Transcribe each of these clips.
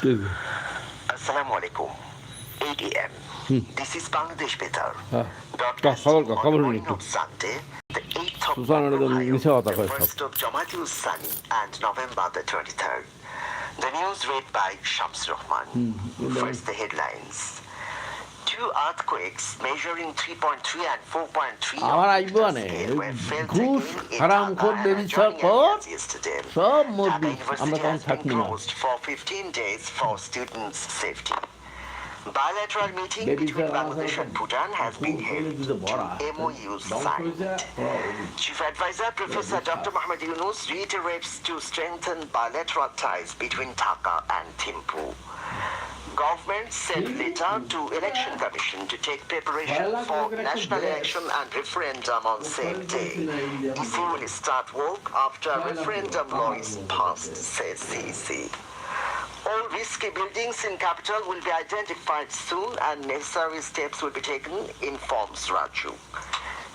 Assalamu alaikum. 8 a.m. This is Bangladesh Betar. খবর Broadcasting on খবর the শুনি morning একটু of Sunday, the 8th of সুসানের তো Ohio, মিশা কথা the কয় সব 1st of Jamatul Sani, and November the 23rd. The news read by Shams Rahman. First, the headlines. Two earthquakes measuring 3.3 and 4.3 আমার on আইবো Richter আনে scale were felt ঘুষ again in হারাম Dhaka খোর and baby adjoining খোর areas yesterday. সব Dhaka মরবি আমরা University তখন has been থাকবি না closed for 15 days for students' safety. Bilateral meeting Baby between sir, Bangladesh and Bhutan has been held. Two MOUs signed. Chief Advisor Professor Dr. Mohammed Yunus reiterates to strengthen bilateral ties between Dhaka and Thimphu. Government sent letter to Election Commission to take preparation for national election and referendum on same day. DC will start work after referendum law is passed, says CEC. All risky buildings in capital will be identified soon and necessary steps will be taken, informs Raju.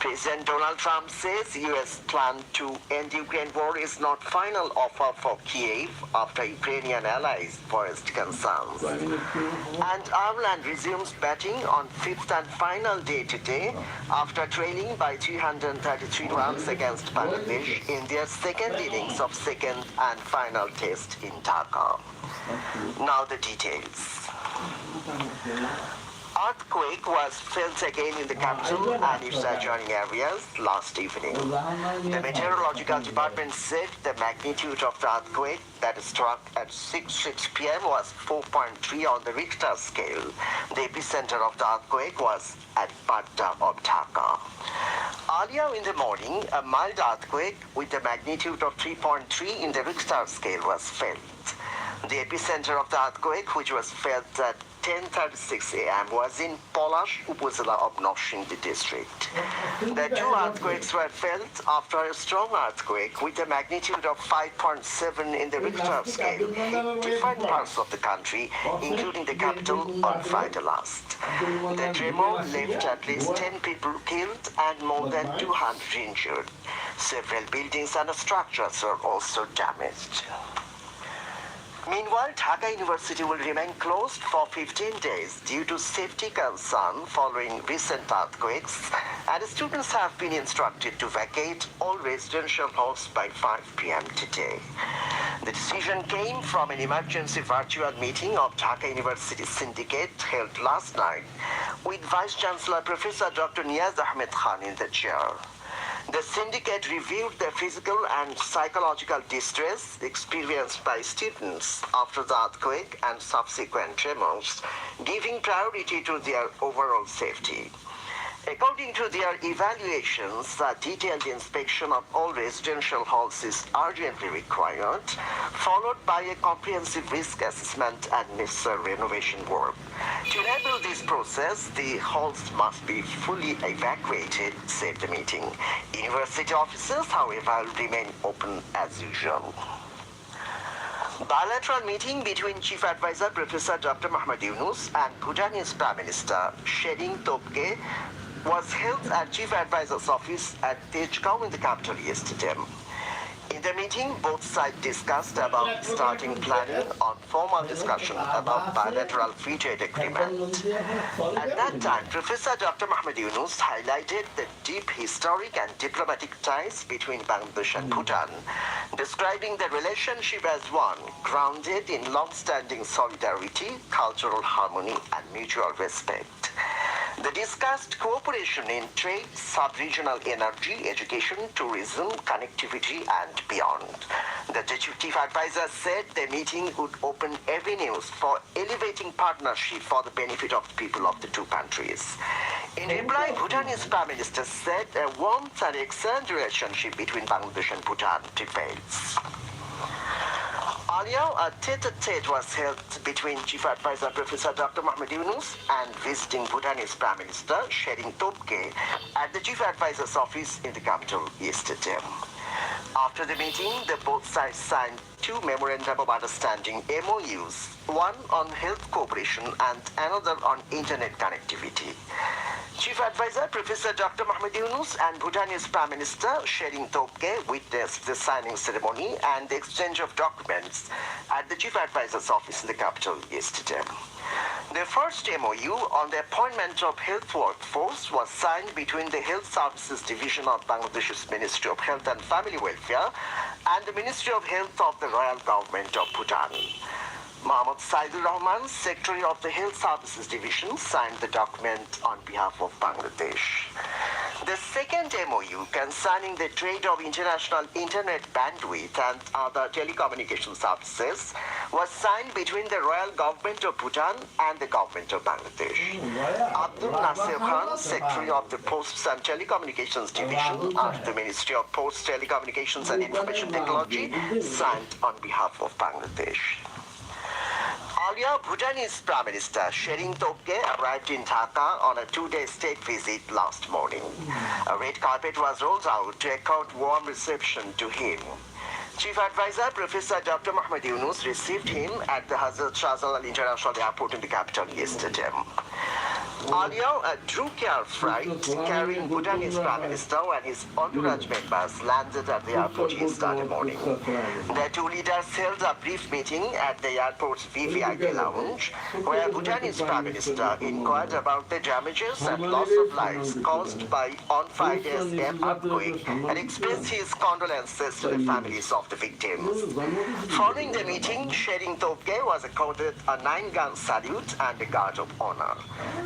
President Donald Trump says U.S. plan to end Ukraine war is not final offer for Kiev after Ukrainian allies voiced concerns. And Ireland resumes batting on fifth and final day today after trailing by 333 runs against Bangladesh in their second innings of second and final test in Dhaka. Now the details. Earthquake was felt again in the capital and its adjoining areas last evening. The meteorological department said the magnitude of the earthquake that struck at 6 p.m. was 4.3 on the Richter scale. The epicenter of the earthquake was at Badda of Dhaka. Earlier in the morning, a mild earthquake with a magnitude of 3.3 in the Richter scale was felt. The epicenter of the earthquake, which was felt at 10:36 a.m., was in Polash Upazila of Noshindi district. The two earthquakes were felt after a strong earthquake with a magnitude of 5.7 in the Richter scale hit different parts of the country, including the capital, on Friday last. The tremor left at least 10 people killed and more than 200 injured. Several buildings and structures were also damaged. Meanwhile, Dhaka University will remain closed for 15 days due to safety concern following recent earthquakes, and students have been instructed to vacate all residential halls by 5 p.m. today. The decision came from an emergency virtual meeting of Dhaka University Syndicate held last night with Vice Chancellor Professor Dr. Niyaz Ahmed Khan in the chair. The syndicate reviewed the physical and psychological distress experienced by students after the earthquake and subsequent tremors, giving priority to their overall safety. According to their evaluations, a detailed inspection of all residential halls is urgently required, followed by a comprehensive risk assessment and necessary renovation work. To enable this process, the halls must be fully evacuated, said the meeting. University offices, however, remain open as usual. Bilateral meeting between Chief Advisor Professor Dr. Mohammed Yunus and Bhutanese Prime Minister Sherin Tobgay was held at Chief Advisor's office at Tejgaon in the capital yesterday. In the meeting, both sides discussed about starting planning on formal discussion about bilateral free trade agreement. At that time, Professor Dr. Mohammed Yunus highlighted the deep historic and diplomatic ties between Bangladesh and Bhutan, describing the relationship as one grounded in long-standing solidarity, cultural harmony, and mutual respect. They discussed cooperation in trade, sub-regional energy, education, tourism, connectivity, and beyond. The Chief Advisor said the meeting would open avenues for elevating partnership for the benefit of the people of the two countries. In reply, Bhutanese Prime Minister said a warmth and excellent relationship between Bangladesh and Bhutan prevails. Earlier, a tete-a-tete was held between Chief Advisor Professor Dr. Mohammed Yunus and visiting Bhutanese Prime Minister Sherin Tobgay at the Chief Advisor's office in the capital yesterday. After the meeting, the both sides signed two memorandum of understanding MOUs, one on health cooperation and another on internet connectivity. Chief Advisor Professor Dr. Mohamed Yunus and Bhutanese Prime Minister Sherin Topke witnessed the signing ceremony and the exchange of documents at the Chief Advisor's office in the capital yesterday. The first MOU on the appointment of health workforce was signed between the Health Services Division of Bangladesh's Ministry of Health and Family Welfare and the Ministry of Health of the Royal Government of Bhutan. Mohammad Saidul Rahman, Secretary of the Health Services Division, signed the document on behalf of Bangladesh. The second MOU concerning the trade of international internet bandwidth and other telecommunication services was signed between the Royal Government of Bhutan and the Government of Bangladesh. Abdul Nasir Khan, Secretary of the Posts and Telecommunications Division of the Ministry of Posts, Telecommunications and Information Technology, signed on behalf of Bangladesh. Earlier, Bhutanese Prime Minister Sherin Topke arrived in Dhaka on a two-day state visit last morning. A red carpet was rolled out to accord warm reception to him. Chief Advisor Professor Dr. Mohamed Yunus received him at the Hazrat Shahjalal International Airport in the capital yesterday. Earlier, a True Care flight carrying Bhutanese Prime Minister and his entourage members landed at the airport yesterday morning. The two leaders held a brief meeting at the airport's VVIP lounge, where Bhutanese Prime Minister inquired about the damages and loss of lives caused by on Friday's earthquake and expressed his condolences to the families of the victims. Following the meeting, Sherin Topke was accorded a 9-gun salute and a guard of honor.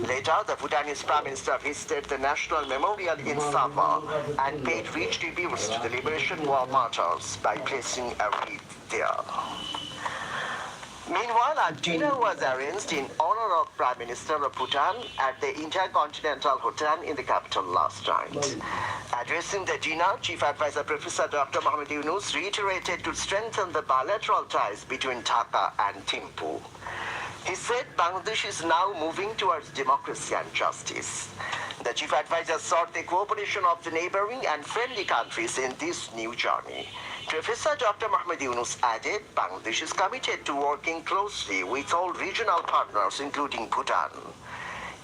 Later, the Bhutanese Prime Minister visited the National Memorial in Sabah and paid rich tributes to the Liberation War martyrs by placing a wreath there. Meanwhile, a dinner was arranged in honor of Prime Minister of Bhutan at the Intercontinental Hotel in the capital last night. Addressing the dinner, Chief Advisor Professor Dr. Mohamed Yunus reiterated to strengthen the bilateral ties between Dhaka and Thimphu. He said Bangladesh is now moving towards democracy and justice. The Chief Advisor sought the cooperation of the neighboring and friendly countries in this new journey. Professor Dr. Mohamed Yunus added Bangladesh is committed to working closely with all regional partners, including Bhutan.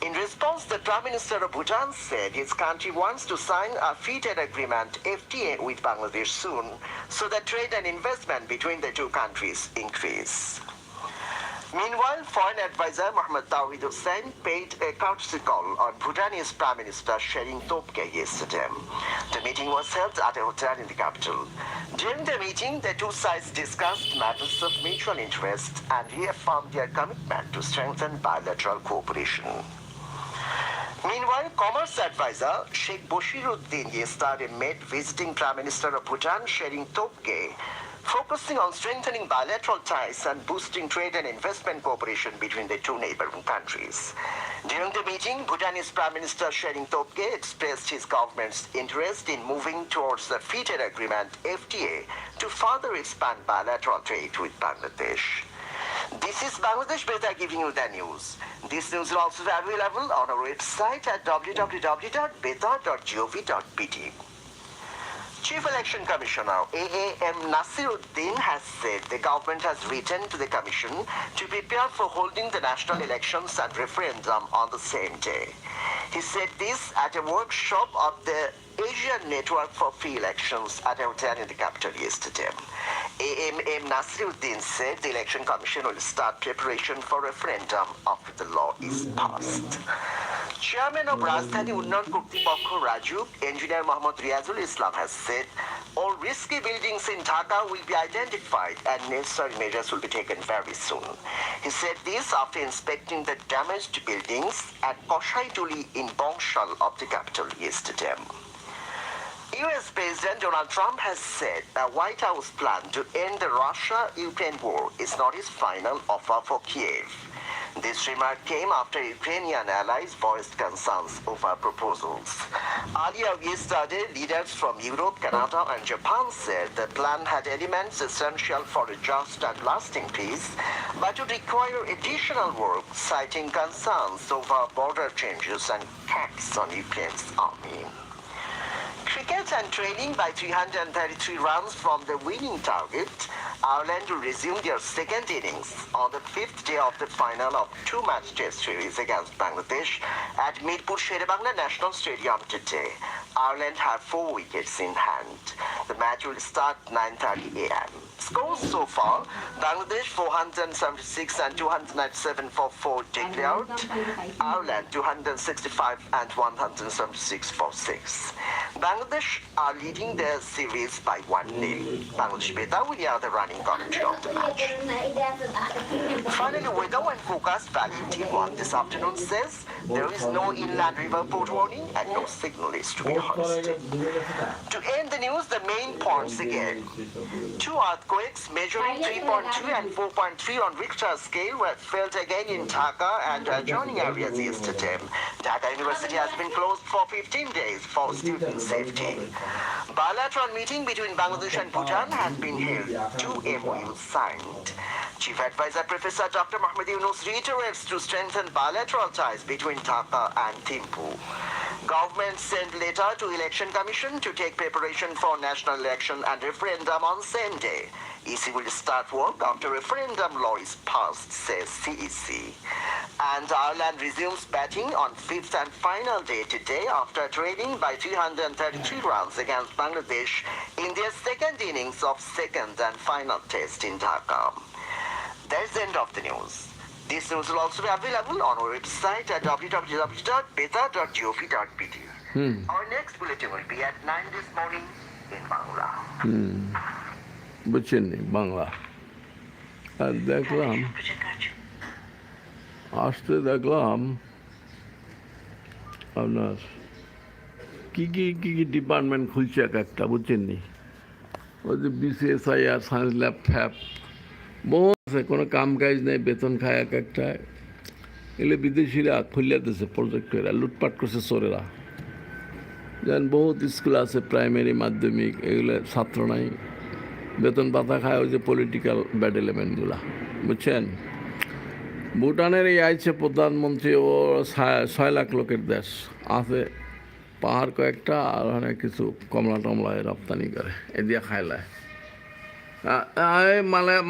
In response, the Prime Minister of Bhutan said his country wants to sign a free trade agreement FTA with Bangladesh soon, so that trade and investment between the two countries increase. Meanwhile, Foreign Advisor Mohammad Tawhid Hussain paid a courtesy call on Bhutanese Prime Minister Sherin Topke yesterday. The meeting was held at a hotel in the capital. During the meeting, the two sides discussed matters of mutual interest and reaffirmed their commitment to strengthen bilateral cooperation. Meanwhile, Commerce Advisor Sheikh Boshiruddin yesterday met visiting Prime Minister of Bhutan Sherin Topke, focusing on strengthening bilateral ties and boosting trade and investment cooperation between the two neighboring countries. During the meeting, Bhutanese Prime Minister Sherin Topke expressed his government's interest in moving towards the Free Trade Agreement FTA to further expand bilateral trade with Bangladesh. This is Bangladesh Beta giving you the news. This news will also be available on our website at www.beta.gov.pt. Chief Election Commissioner A.A.M. Nasiruddin has said the government has written to the Commission to prepare for holding the national elections and referendum on the same day. He said this at a workshop of the Asian Network for Free Elections at a hotel in the capital yesterday. A.M.M. Nasiruddin said the Election Commission will start preparation for referendum after the law is passed. Chairman of Rajdhani Unnayan Kortripokho Rajuk, Engineer Mohammad Riazul Islam has said all risky buildings in Dhaka will be identified and necessary measures will be taken very soon. He said this after inspecting the damaged buildings at Koshaituli in Bongshal of the capital yesterday. US President Donald Trump has said the White House plan to end the Russia-Ukraine war is not his final offer for Kiev. This remark came after Ukrainian allies voiced concerns over proposals. Earlier yesterday, leaders from Europe, Canada and Japan said the plan had elements essential for a just and lasting peace, but would require additional work, citing concerns over border changes and attacks on Ukraine's army. cricket and trailing by 333 runs from the winning target, Ireland will resume their second innings on the fifth day of the final of two-match test series against Bangladesh at Mirpur Sherebangla National Stadium today. Ireland have 4 wickets in hand. The match will start 9:30 a.m. Scores so far: Bangladesh 476 and 297 for 4 declared. Ireland 265 and 176 for 6. Bangladesh are leading their series by 1-0. Bangladesh Beta will hear the running commentary of the match. Finally, weather and forecast Valley Team 1 this afternoon says there is no inland river port warning and no signal is to be hoisted. To end the news, the main points again. 2 earthquakes measuring 3.2 and 4.3 on Richter scale were felt again in Dhaka and adjoining areas yesterday. Dhaka University has been closed for 15 days for student safety. Bilateral meeting between Bangladesh and Bhutan has been held. 2 MOUs signed. Chief Advisor Professor Dr. Mohammed Yunus reiterates to strengthen bilateral ties between Dhaka and Thimphu. Government sent letter to Election Commission to take preparation for national election and referendum on same day. EC will start work after referendum law is passed, says CEC. And Ireland resumes batting on fifth and final day today after trailing by 333 runs against Bangladesh in their second innings of second and final test in Dhaka. That's the end of the news. This news will also be available on our website at www.beta.gov.pt. Our next bulletin will be at 9 this morning in Bangla. বুঝছেন বাংলা আর দেখলাম আসতে দেখলাম আপনার কি কি কি কি department খুলছে এক একটা বুঝছেন নি ওই যে বিসিএসআই আর সায়েন্স ল্যাব ফ্যাব বহু আছে, কোনো কাম কাজ নেই, বেতন খায় এক একটা। এগুলো বিদেশিরা খুলিয়া দিয়েছে প্রজেক্ট করে, লুটপাট করছে চোরেরা। যেন বহুত স্কুল আছে প্রাইমারি মাধ্যমিক, এগুলো ছাত্র নাই, বেতন পাতা খায় ওই যে পলিটিক্যাল ব্যাড এলিমেন্টগুলা, বুঝছেন। ভুটানের এই আইছে প্রধানমন্ত্রী, ও 6 লাখ লোকের দেশ আছে, পাহাড় কয়েকটা আর অনেক কিছু কমলা টমলা রপ্তানি করে, এ দিয়ে খাইলায়।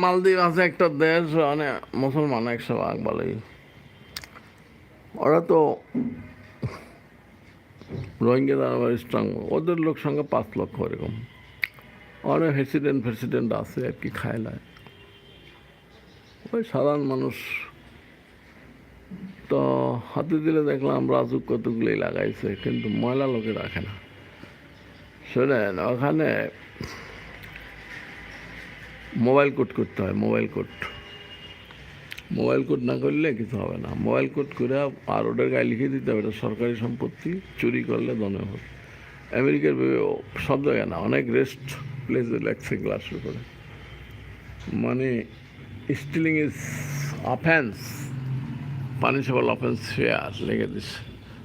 মালদ্বীপ আছে একটা দেশ, মানে মুসলমান 100 ভালোই। ওরা তো রোহিঙ্গা আবার স্ট্রং, ওদের লোক সংখ্যা 5 লক্ষ এরকম। অনেক প্রেসিডেন্ট আছে আর কি, খাইলায়। ওই সাধারণ মানুষ তো হাতে দিলে দেখলাম রাজুক কতগুলোই লাগাইছে, কিন্তু ময়লা লোকে রাখে না। শোনেন, ওখানে মোবাইল কোড করতে হয়, মোবাইল কোড না করলে কিছু হবে না। মোবাইল কোড করে আর ওদের গায়ে লিখে দিতে হবে এটা সরকারি সম্পত্তি, চুরি করলে দনে হোক। আমেরিকার সব জায়গায় না, অনেক রেস্ট প্লেসে লেখছে গ্লাসের করে, মানে stealing is offence, punishable offence fair লেগে দিচ্ছে।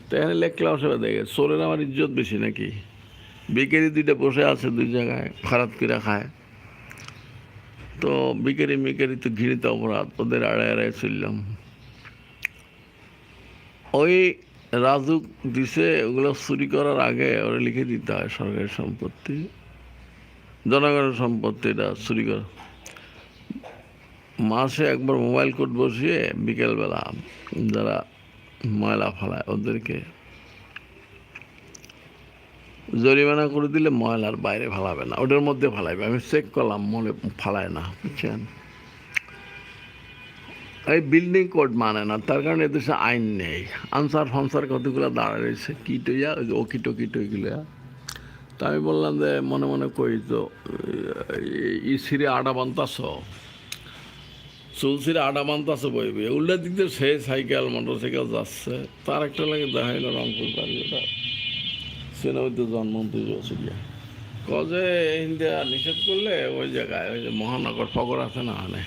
তো এখানে লেখলে অসুবিধা দেখে, চোরের আমার ইজ্জত বেশি নাকি? বিকেরি 2টা বসে আছে 2 জায়গায়, খারাপ করে খায়। তো বিকেরি তো ঘৃণিত অপরাধ, ওদের আড়ায় চললাম। ওই রাজুক দিছে, ওগুলো চুরি করার আগে ওরা লিখে দিতে হয় সরকারি সম্পত্তি, জনগণের সম্পত্তি, এটা চুরি করা। মাসে একবার মোবাইল কোড বসিয়ে বিকেলবেলা যারা ময়লা ফেলায় ওদেরকে জরিমানা করে দিলে ময়লার বাইরে ফেলাবে না, ওটার মধ্যে ফেলাইবে। আমি চেক করলাম, মনে ফেলায় না, বুঝছেন। এই বিল্ডিং কোড মানে না, তার কারণে এদেশে আইন নেই। আনসার কতগুলো দাঁড়ায় রয়েছে, কিটইয়া ওই যে ওইগুলো। তা আমি বললাম যে মনে মনে কই, তো সিরে আডা বান্তাছ, চুলসিরে আডা বান্তাছ বইবে, উল্টা দিক দিয়ে সে সাইকেল মোটরসাইকেল যাচ্ছে, তার একটা লাগে দেখাই না রংপুর বাড়ি, ওটা সেনাবাহিনীতে জন্মন্ত্রী চলিয়া কজে ইন্ডিয়া নিষেধ করলে ওই জায়গায় ওই যে মহানগর ফগর আছে না, মানে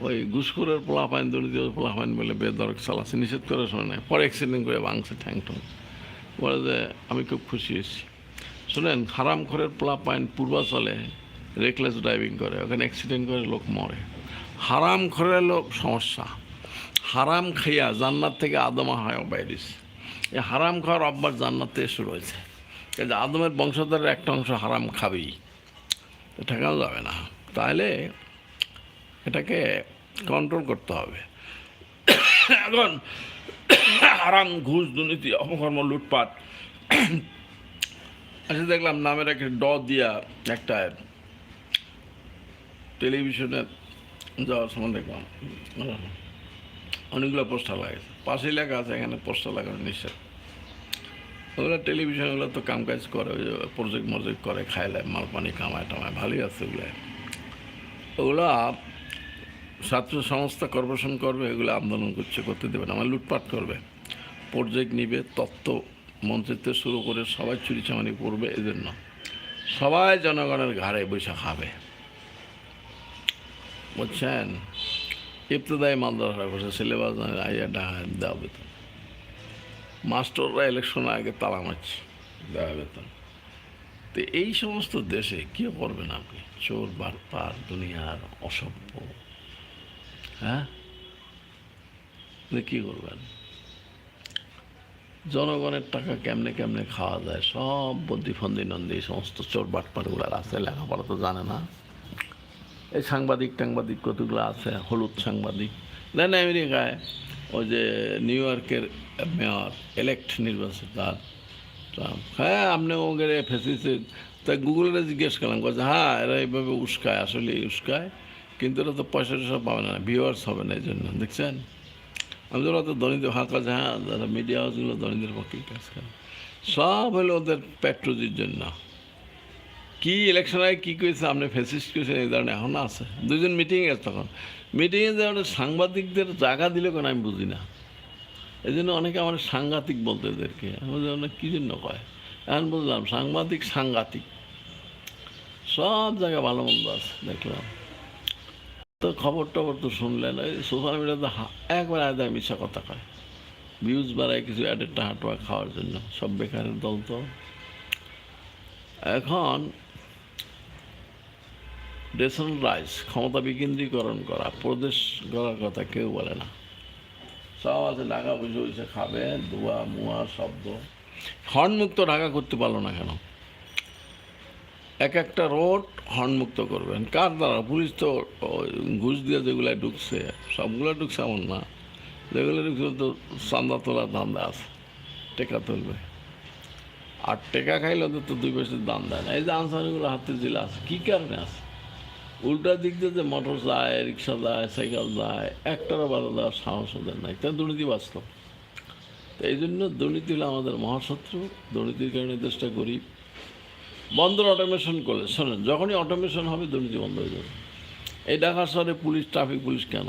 ওই ঘুষখোরের পোলাপাইন, দরিদ্র পোলাপাইন বলে বেদরক চালাচ্ছে, নিষেধ করে শোনে, পরে অ্যাক্সিডেন্ট করে ভাঙছে ঠ্যাং ঠং। বলে যে আমি খুব খুশি হয়েছি। শোনেন, হারামখোরের পোলাপাইন পূর্বাচলে রেকলেস ড্রাইভিং করে, ওখানে অ্যাক্সিডেন্ট করে লোক মরে। হারামখোরের লোক সমস্যা, হারাম খাইয়া জান্নাত থেকে আদমা হয় বাইরিস। এই হারাম খাওয়ার অভ্যাস জান্নাত থেকে শুরু হয়েছে। এই যে আদমের বংশধরের একটা অংশ হারাম খাবেই, তো ঠেকানো যাবে না। তাহলে এটাকে কন্ট্রোল করতে হবে। এখন হারাম, ঘুষ, দুর্নীতি, অপকর্ম, লুটপাট, আচ্ছা দেখলাম নামের একটা দিয়া একটা টেলিভিশনে যাওয়ার সময় দেখলাম অনেকগুলো পোস্টার লাগাইছে, পাশে লেখা আছে এখানে পোস্টার লাগানো নিষেধ। ওগুলো টেলিভিশনগুলো তো কামকাজ করে, ওই যে প্রজেক্ট মজেক্ট করে, খাইলায় মাল পানি কামায় টামায়, ভালোই আছে ওগুলো। ওগুলো ছাত্র সংস্থা কর্পোরেশন করবে, এগুলো আন্দোলন করতে দেবে না, আমার লুটপাট করবে, প্রজেক্ট নিবে, তত্ত্ব মন্ত্রিত্ব শুরু করে সবাই চুরি চামানি করবে। এজন্য সবাই জনগণের ঘাড়ে বৈশা খাবে, বুঝছেন? ইবতদায়ী মাদ্রাসা করছে, সিলেবাস আইয়া ঢাকা দেওয়া বেতন, মাস্টাররা ইলেকশন আগে তালা মারছে, দেওয়া বেতন। তো এই সমস্ত দেশে কী করবেন আপনি? চোর বাটপার দুনিয়ার অসভ্য, হ্যাঁ, কী করবেন? জনগণের টাকা কেমনে কেমনে খাওয়া যায়, সব বদ্যিফন্দি নন্দী সমস্ত চোর বাটপারগুলো আছে, লেখাপড়া তো জানে না। এই সাংবাদিক টাংবাদিক কতগুলো আছে, হলুদ সাংবাদিক দেন আমেরিকায়, ওই যে নিউ ইয়র্কের মেয়র ইলেক্ট নির্বাচিত তার ট্রাম্প, হ্যাঁ আপনি ওকে ফেসিছে। তাই গুগলে জিজ্ঞেস করলাম, বলছে হ্যাঁ এরা এইভাবে উস্কায়, আসলে উস্কায়, কিন্তু এরা তো পয়সা টয়সা পাবে না, ভিউয়ার্স হবে না, এই জন্য দেখছেন। আমি তো ওরা তো দরিদ্র হাঁক আছে, হ্যাঁ যারা মিডিয়া হাউসগুলো দরিদ্রের পক্ষে কাজ করে, সব হলো ওদের পেট্রোজির জন্য। কি ইলেকশন আগে কী করেছে, আপনি ফেসিস্ট করেছেন এই ধরনের এখনও আছে। দুজন মিটিংয়ে গেছে, তখন মিটিংয়ে যে ওটা সাংবাদিকদের জায়গা দিলে কেন আমি বুঝি না। এই জন্য অনেকে আমার সাংঘাতিক বলতে এদেরকে, আমি কী জন্য কয়, এখন বুঝলাম সাংবাদিক সাংঘাতিক, সব জায়গায় ভালো মন্দ আছে দেখলাম। তো খবর টবর তো শুনলেন, ওই সোশ্যাল মিডিয়াতে একবার আয় মিশা কথা কয়, ভিউজ বাড়ায় কিছু অ্যাডের টাকা টোয়া খাওয়ার জন্য, সব বেকারের দল। তো এখন ডেসেন্ট্রালাইজ, ক্ষমতা বিকেন্দ্রীকরণ করা, প্রদেশ গড়ার কথা কেউ বলে না। সব আছে ঢাকা বসে বসে খাবে, ধোয়া মুয়া শব্দ। হর্নমুক্ত ঢাকা করতে পারলো না কেন? এক একটা রোড হর্নমুক্ত করবেন কার দ্বারা? পুলিশ তো ঘুষ দিয়ে যেগুলো ঢুকছে, সবগুলো ঢুকছে এমন না, যেগুলো ঢুকছে তো চান্দা তোলার ধান্দা আছে, টেকা তুলবে। আর টেকা খাইলে ওদের তো 2 পয়সার দাম দেয় না। এই যে আনসারিগুলো হাতে জেলে আছে, কী কারণে আছে? উল্টা দিক দিয়ে যে মোটর যায়, রিক্সা যায়, সাইকেল যায়, একটারও বাধা দেওয়ার সাহস ওদের নাই, তাই দুর্নীতি বাঁচত। তো এই জন্য দুর্নীতি হলো আমাদের মহাশত্রু, দুর্নীতির কারণে দেশটা গরিব। বন্দর অটোমেশন করলে, শোনেন, যখনই অটোমেশন হবে দুর্নীতি বন্ধ হয়ে যাবে। এই ঢাকা শহরে পুলিশ, ট্রাফিক পুলিশ কেন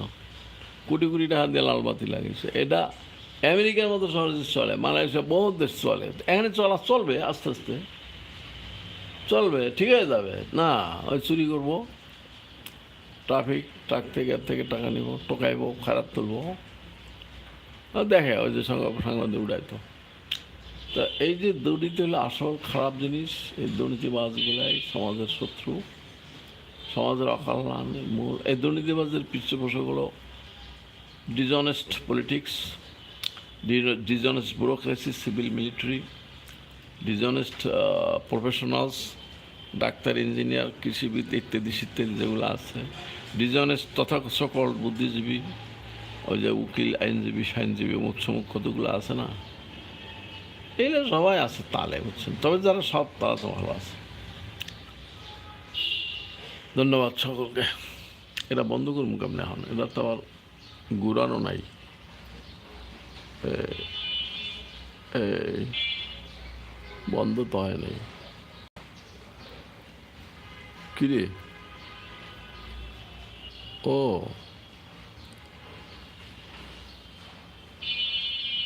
কোটি কোটি টাকা দিয়ে লালবাতি লাগিয়েছে? এটা আমেরিকার মতো শহরে চলে, মালয়েশিয়া বহুত দেশ চলে, এখানে চলবে, আস্তে আস্তে চলবে, ঠিক হয়ে যাবে না। ওই চুরি করবো, ট্রাফিক ট্রাক থেকে এর থেকে টাকা নিব, টোকাইবো, খারাপ তুলবো, দেখে ওই যে সাংবাদিক উড়াইতো। তা এই যে দুর্নীতি হলো আসল খারাপ জিনিস, এই দুর্নীতিবাজগুলাই সমাজের শত্রু, সমাজের অকল্যাণের মূল। এই দুর্নীতিবাজের পৃষ্ঠপোষক হলো dishonest politics, dishonest bureaucracy, civil military, dishonest professionals, doctor, engineer, কৃষিবিদ ইত্যাদি ইত্যাদি যেগুলো আছে, ডিজনেস্ট তথা সকল বুদ্ধিজীবী, ওই যে উকিল, আইনজীবী, সাইনজীবী, মুখ্যমুখ কতগুলো আছে না, এগুলো সবাই আছে তালে, বুঝছেন। তবে যারা সব, তারা তো ভালো আছে। ধন্যবাদ সকলকে। এটা বন্ধ করুন কেমন এখন, এটা তো আবার ঘুরানো নাই, বন্ধ তো হয় নাই। কিরে, ও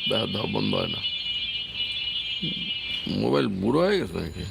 দেখা দাও, বন্ধ হয় না। মোবাইল বুড়ো হয়ে গেছে নাকি?